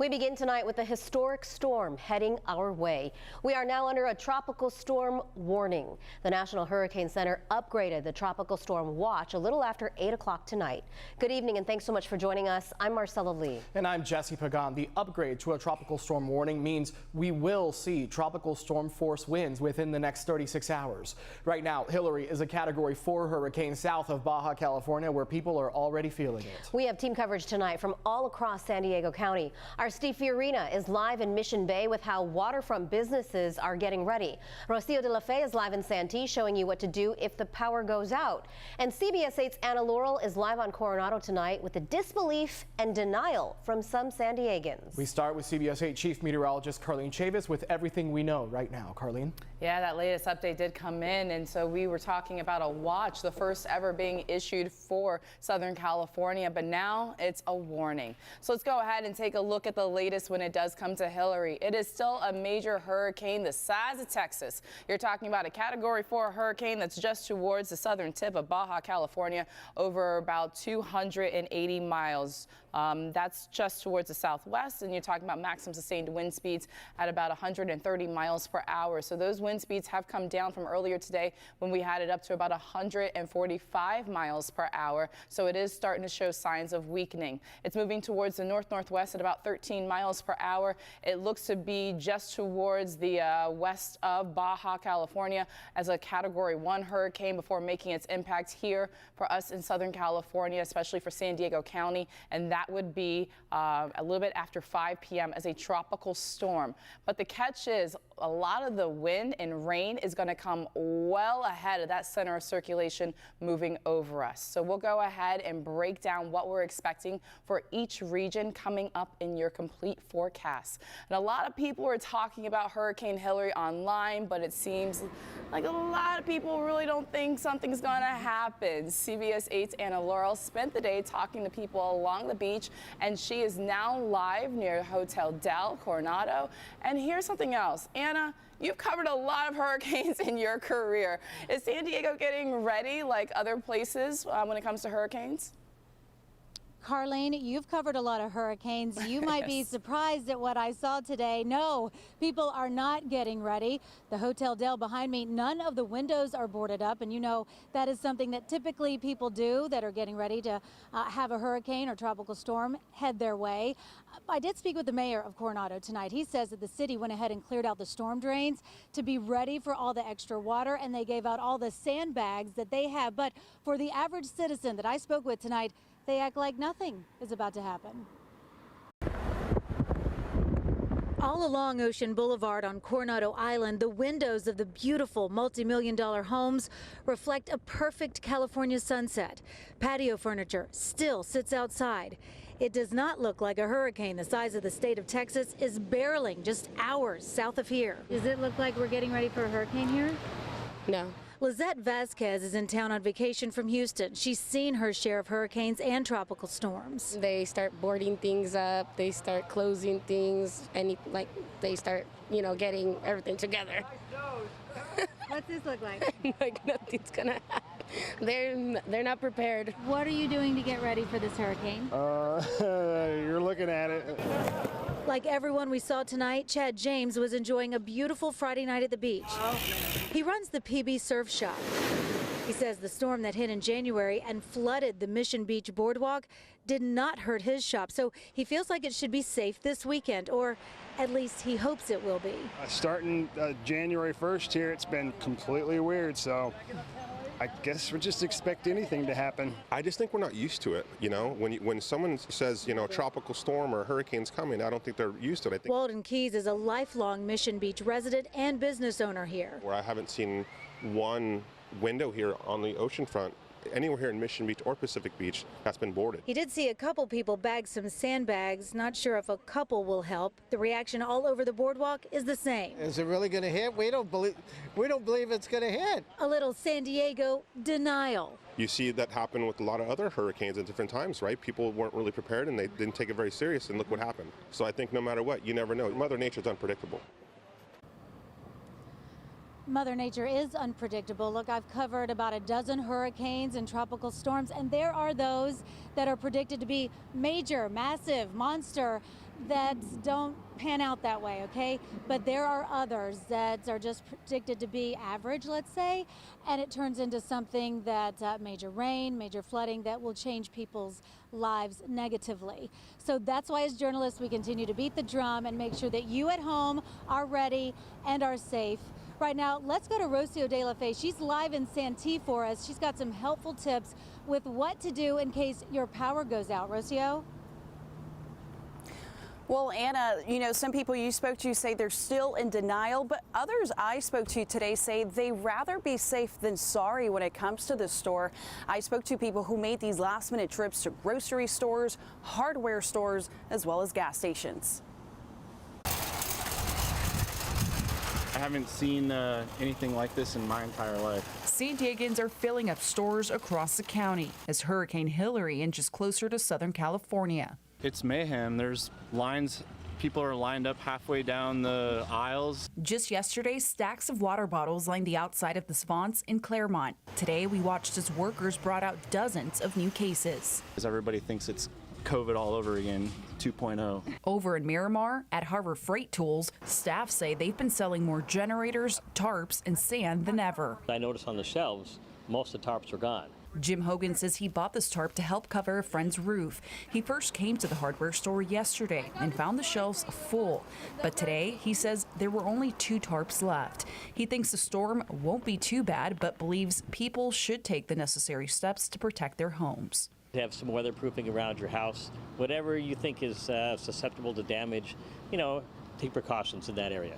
We begin tonight with a historic storm heading our way. We are now under a tropical storm warning. The National Hurricane Center upgraded the tropical storm watch a little after 8 o'clock tonight. Good evening and thanks so much for joining us. I'm Marcella Lee. And I'm Jesse Pagan. The upgrade to a tropical storm warning means we will see tropical storm force winds within the next 36 hours. Right now, Hilary is a Category 4 hurricane south of Baja California, where people are already feeling it. We have team coverage tonight from all across San Diego County. Our Steve Fiorina is live in Mission Bay with how waterfront businesses are getting ready. Rocio de la Fe is live in Santee showing you what to do if the power goes out. And CBS 8's Anna Laurel is live on Coronado tonight with the disbelief and denial from some San Diegans. We start with CBS 8 Chief Meteorologist Carlene Chavis with everything we know right now. Carlene? Yeah, that latest update did come in, and so we were talking about a watch, the first ever being issued for Southern California, but now it's a warning. So let's go ahead and take a look at the latest when it does come to Hilary. It is still a major hurricane the size of Texas. You're talking about a Category 4 hurricane that's just towards the southern tip of Baja California, over about 280 miles. That's just towards the southwest, and you're talking about maximum sustained wind speeds at about 130 miles per hour. So those wind speeds have come down from earlier today when we had it up to about 145 miles per hour. So it is starting to show signs of weakening. It's moving towards the north-northwest at about 13 miles per hour. It looks to be just towards the west of Baja California as a Category 1 hurricane before making its impact here for us in Southern California, especially for San Diego County. And that would be a little bit after 5 p.m. as a tropical storm. But the catch is a lot of the wind and rain is going to come well ahead of that center of circulation moving over us. So we'll go ahead and break down what we're expecting for each region coming up in your complete forecast. And a lot of people are talking about Hurricane Hilary online, but it seems like a lot of people really don't think something's going to happen. CBS 8's Anna Laurel spent the day talking to people along the beach, and she is now live near Hotel Del Coronado. And here's something else. Anna, you've covered a lot of hurricanes in your career. Is San Diego getting ready like other places when it comes to hurricanes? Carlene, you've covered a lot of hurricanes. You might be surprised at what I saw today. No, people are not getting ready. The Hotel Del behind me, none of the windows are boarded up. And you know, that is something that typically people do that are getting ready to have a hurricane or tropical storm head their way. I did speak with the mayor of Coronado tonight. He says that the city went ahead and cleared out the storm drains to be ready for all the extra water, and they gave out all the sandbags that they have. But for the average citizen that I spoke with tonight, they act like nothing is about to happen. All along Ocean Boulevard on Coronado Island, the windows of the beautiful multi-million-dollar homes reflect a perfect California sunset. Patio furniture still sits outside. It does not look like a hurricane the size of the state of Texas is barreling just hours south of here. Does it look like we're getting ready for a hurricane here? No. Lizette Vasquez is in town on vacation from Houston. She's seen her share of hurricanes and tropical storms. They start boarding things up, they start closing things, and they start, getting everything together. What's this look like? Like nothing's gonna happen. They're not prepared. What are you doing to get ready for this hurricane? You're looking at it. Like everyone we saw tonight, Chad James was enjoying a beautiful Friday night at the beach. He runs the PB Surf Shop. He says the storm that hit in January and flooded the Mission Beach boardwalk did not hurt his shop, so he feels like it should be safe this weekend, or at least he hopes it will be. Starting January 1st here, it's been completely weird, so I guess we just expect anything to happen. I just think we're not used to it. When someone says, tropical storm or hurricane's coming, I don't think they're used to it. I think Walden Keys is a lifelong Mission Beach resident and business owner here. where I haven't seen one window here on the ocean front anywhere here in Mission Beach or Pacific Beach that's been boarded. He did see a couple people bag some sandbags. Not sure if a couple will help. The reaction all over the boardwalk is the same. Is it really going to hit? We don't believe it's going to hit. A little San Diego denial. You see that happen with a lot of other hurricanes at different times, right? People weren't really prepared and they didn't take it very serious, and look what happened. So I think no matter what, you never know. Mother Nature's unpredictable. Mother Nature is unpredictable. Look, I've covered about a dozen hurricanes and tropical storms, and there are those that are predicted to be major, massive, monster. that don't pan out that way, okay? But there are others that are just predicted to be average, let's say, and it turns into something that major rain, major flooding that will change people's lives negatively. So that's why as journalists we continue to beat the drum and make sure that you at home are ready and are safe. Right now, let's go to Rocio De La Fe. She's live in Santee for us. She's got some helpful tips with what to do in case your power goes out. Rocio? Well, Anna, you know, some people you spoke to say they're still in denial, but others I spoke to today say they'd rather be safe than sorry when it comes to the store. I spoke to people who made these last-minute trips to grocery stores, hardware stores, as well as gas stations. I haven't seen anything like this in my entire life. San Diegans are filling up stores across the county as Hurricane Hilary inches closer to Southern California. It's mayhem. There's lines. People are lined up halfway down the aisles. Just yesterday, stacks of water bottles lined the outside of the Svants in Claremont. Today, we watched as workers brought out dozens of new cases. Everybody thinks it's COVID all over again, 2.0. Over in Miramar, at Harbor Freight Tools, staff say they've been selling more generators, tarps, and sand than ever. I noticed on the shelves, most of the tarps are gone. Jim Hogan says he bought this tarp to help cover a friend's roof. He first came to the hardware store yesterday and found the shelves full. But today, he says there were only 2 tarps left. He thinks the storm won't be too bad, but believes people should take the necessary steps to protect their homes. Have some weatherproofing around your house. Whatever you think is susceptible to damage, you know, take precautions in that area.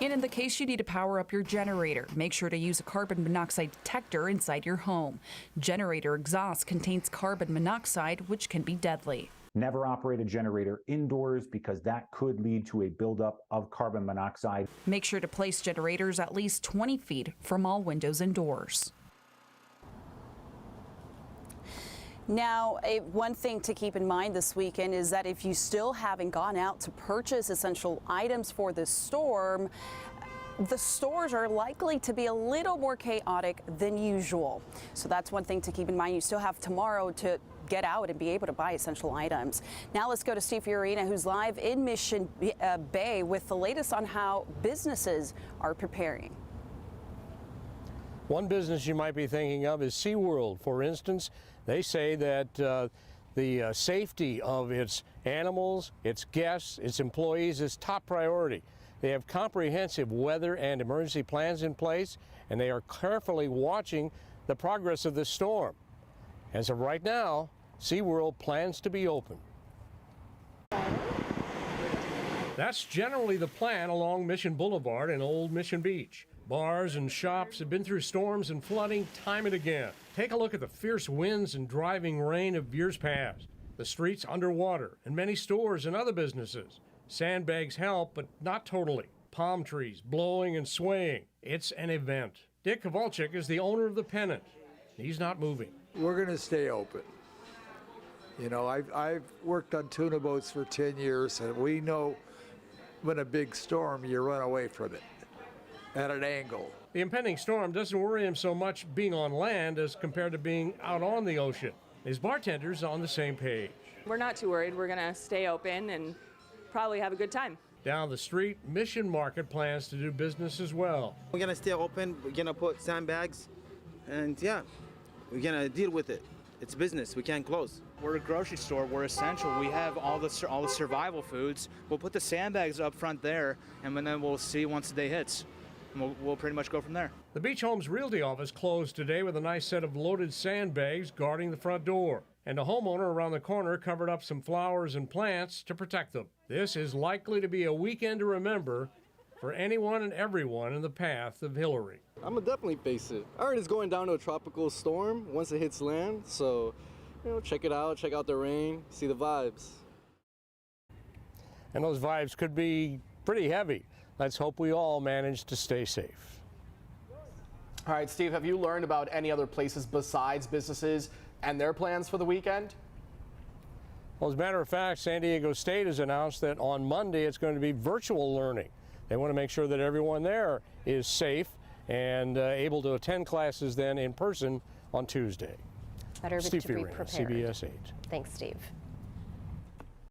And in the case you need to power up your generator, make sure to use a carbon monoxide detector inside your home. Generator exhaust contains carbon monoxide, which can be deadly. Never operate a generator indoors because that could lead to a buildup of carbon monoxide. Make sure to place generators at least 20 feet from all windows and doors. Now, one thing to keep in mind this weekend is that if you still haven't gone out to purchase essential items for this storm, the stores are likely to be a little more chaotic than usual. So that's one thing to keep in mind. You still have tomorrow to get out and be able to buy essential items. Now let's go to Steve Fiorina, who's live in Mission Bay with the latest on how businesses are preparing. One business you might be thinking of is SeaWorld, for instance. They say that the safety of its animals, its guests, its employees is top priority. They have comprehensive weather and emergency plans in place, and they are carefully watching the progress of this storm. As of right now, SeaWorld plans to be open. That's generally the plan along Mission Boulevard and Old Mission Beach. Bars and shops have been through storms and flooding time and again. Take a look at the fierce winds and driving rain of years past. The streets underwater and many stores and other businesses. Sandbags help, but not totally. Palm trees blowing and swaying. It's an event. Dick Kowalczyk is the owner of the Pennant. He's not moving. We're going to stay open. You know, I've worked on tuna boats for 10 years, and we know when a big storm, you run away from it at an angle. The impending storm doesn't worry him so much being on land as compared to being out on the ocean. His bartender's on the same page. We're not too worried. We're going to stay open and probably have a good time. Down the street, Mission Market plans to do business as well. We're going to stay open. We're going to put sandbags, and yeah, we're going to deal with it. It's business. We can't close. We're a grocery store. We're essential. We have all the survival foods. We'll put the sandbags up front there, and then we'll see once the day hits. We'll pretty much go from there. The Beach Homes Realty office closed today with a nice set of loaded sandbags guarding the front door. And a homeowner around the corner covered up some flowers and plants to protect them. This is likely to be a weekend to remember for anyone and everyone in the path of Hilary. I'm gonna definitely face it. I heard it's going down to a tropical storm once it hits land, so check it out, check out the rain, see the vibes. And those vibes could be pretty heavy. Let's hope we all manage to stay safe. All right, Steve, have you learned about any other places besides businesses and their plans for the weekend? Well, as a matter of fact, San Diego State has announced that on Monday it's going to be virtual learning. They want to make sure that everyone there is safe and able to attend classes then in person on Tuesday. Better Steve to be Fiorina, prepared. CBS 8. Thanks, Steve.